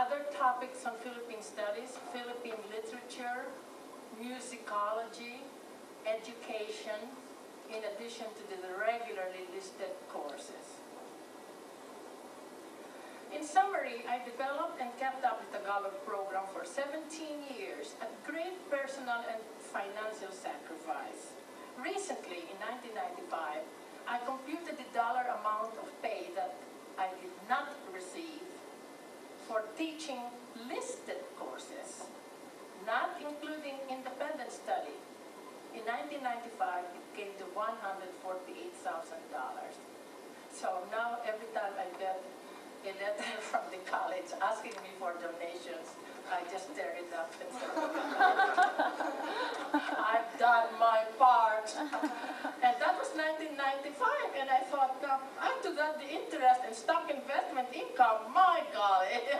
other topics on Philippine studies, Philippine literature, musicology, education, in addition to the regularly listed courses. In summary, I developed and kept up the Tagalog program for 17 years at great personal and financial sacrifice. Recently, in 1995, I computed the dollar amount of pay that I did not receive for teaching listed courses, not including independent study. In 1995, it came to $148,000. So now every time I get a letter from the college asking me for donations, I just tear it up and say, I've done my part. And that was 1995, and I thought, add to that the interest and stock investment income, my golly.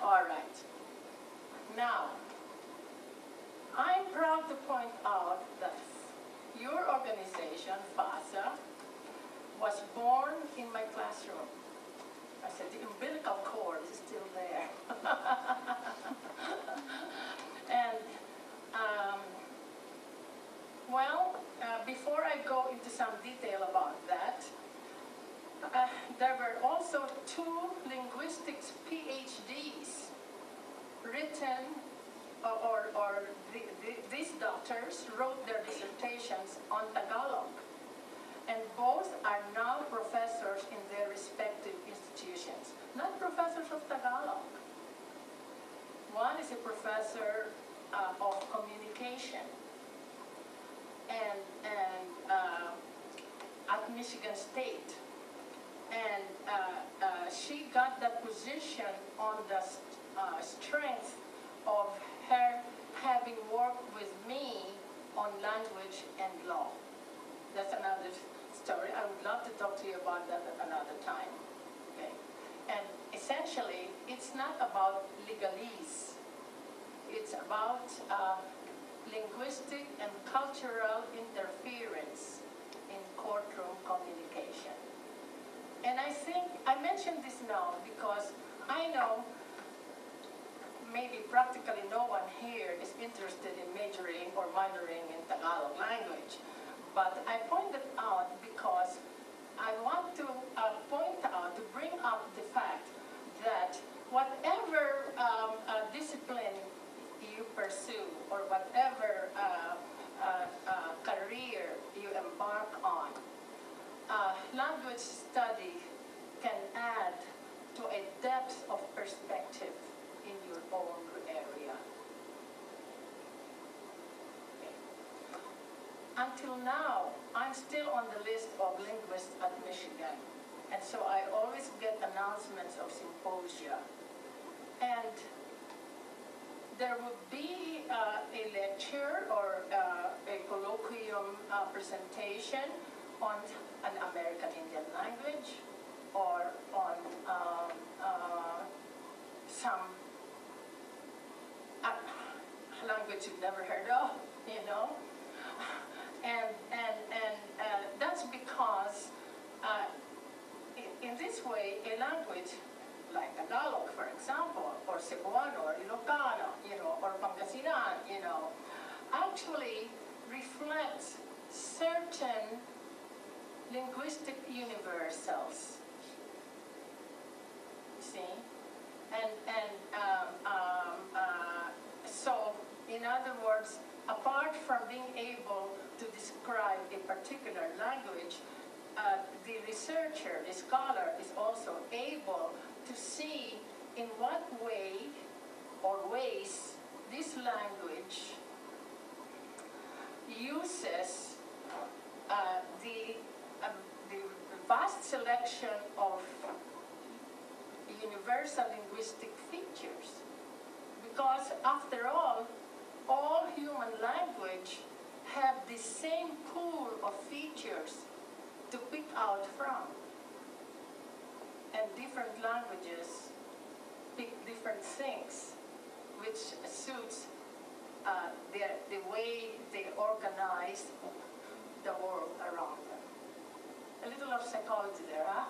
All right. Now, I'm proud to point out that your organization, FASA, was born in my classroom. I said, the umbilical cord is still there. And, before I go into some detail about that, there were also 2 linguistics PhDs written, these doctors wrote their dissertations on Tagalog. And both are now professors in their respective institutions, not professors of Tagalog. One is a professor of communication and at Michigan State. And she got that position on the strength of her having worked with me on language and law. That's another story. I would love to talk to you about that at another time. Okay? And essentially, it's not about legalese. It's about linguistic and cultural interference in courtroom communication. And I think I mention this now because I know maybe practically no one here is interested in majoring or minoring in Tagalog language. But I point it out because I want to point out, to bring up the fact that whatever discipline you pursue or whatever career you embark on, language study can add to a depth of perspective in your own area. Until now, I'm still on the list of linguists at Michigan, and so I always get announcements of symposia. And there will be a lecture or a colloquium presentation on an American Indian language or on some language you've never heard of, you know. And that's because in this way, a language like Tagalog, for example, or Cebuano, or Ilocano, you know, or Pangasinan, you know, actually reflects certain linguistic universals. You see, so in other words, apart from being able to describe a particular language, the researcher, the scholar, is also able to see in what way or ways this language uses the vast selection of universal linguistic features. Because after all human language have the same pool of features to pick out from. And different languages pick different things, which suits the way they organize the world around them. A little of psychology there, huh?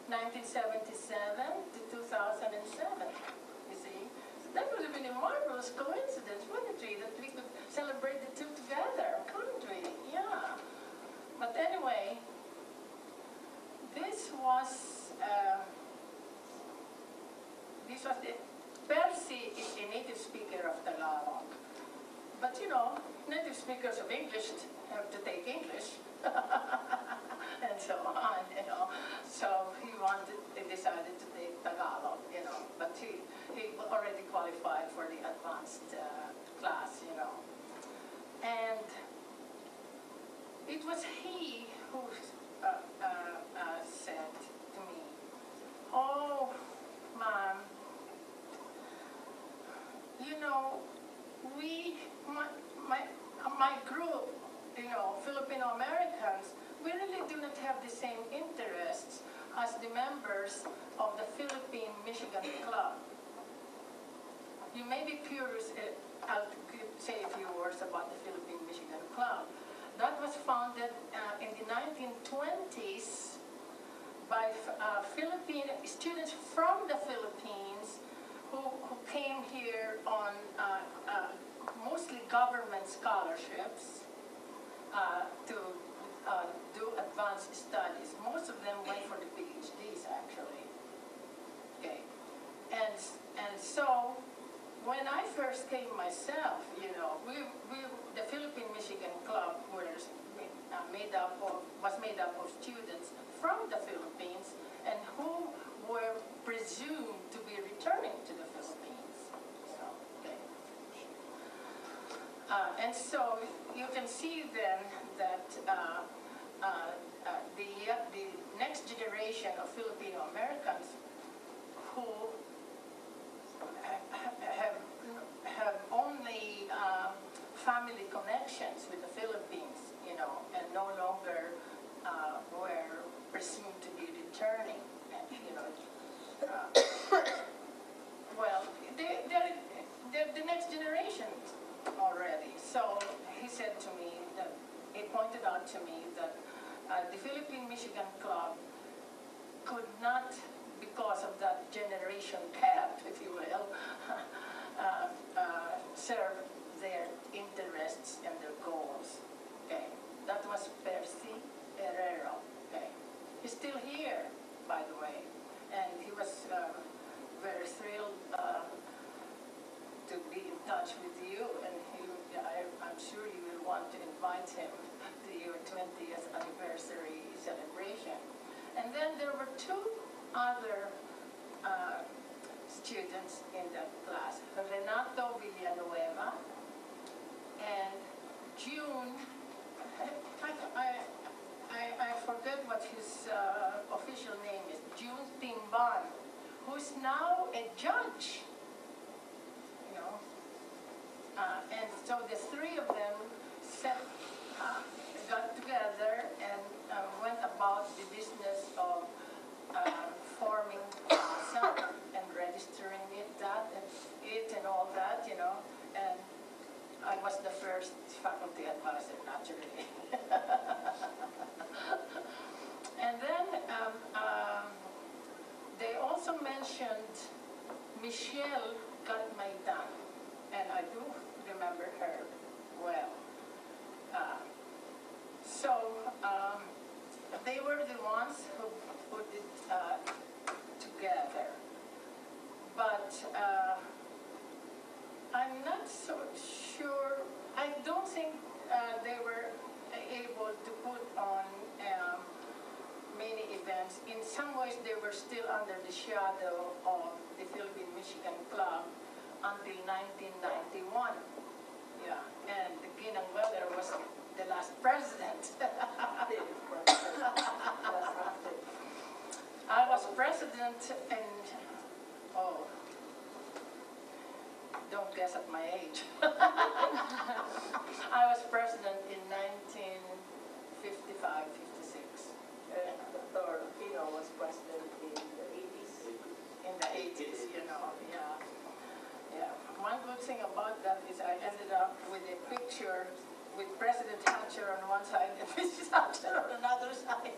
1977 to 2007, you see. So that would have been a marvelous coincidence, wouldn't it, that we could celebrate the two together, couldn't we? Yeah. But anyway, this was Percy is a native speaker of Tagalog. But you know, native speakers of English have to take English. And so on, you know. So he decided to take Tagalog, you know. But he already qualified for the advanced class, you know. And it was he who said to me, "Oh, Mom, you know, my group, you know, Filipino Americans, we really do not have the same interests as the members of the Philippine Michigan Club. You may be curious, I'll say a few words about the Philippine Michigan Club. That was founded in the 1920s by Philippine students from the Philippines who came here on mostly government scholarships to do advanced studies. Most of them went for the PhDs, actually. Okay, and so when I first came myself, you know, the Philippine Michigan Club was made up of students from the Philippines and who were presumed to be returning to the Philippines. So, okay. And so you can see then that the next generation of Filipino Americans who have only family connections with the Philippines, you know, and no longer were presumed to be returning, and, you know. Well, they're the next generation already. So he said to me that, he pointed out to me that the Philippine Michigan Club could not, because of that generation gap, if you will, serve their interests and their goals. Okay, that was Percy Herrero. Okay, he's still here, by the way, and he was very thrilled to be in touch with you, and I'm sure you will want to invite him to your 20th anniversary celebration. And then there were two other students in that class, Renato Villanueva and June, I forget what his official name is, June Timban, who's now a judge, you know. And so the three of them got together and went about the business of forming FASA and registering it and all that, you know. And I was the first faculty advisor, naturally. And then they also mentioned Michelle Gatmaitan, and I do remember her well. They were the ones who put it together. But I'm not so sure. I don't think they were able to put on many events. In some ways, they were still under the shadow of the Philippine Michigan Club until 1991. Yeah, and Ginang Weller was the last president. I was president in, oh, don't guess at my age. I was president in 1955, 56. Dr. Pino was president in the 80s. In the 80s, you know, yeah. Yeah. One good thing about that is I ended up with a picture with President Hatcher on one side and Mrs. Hatcher on another side.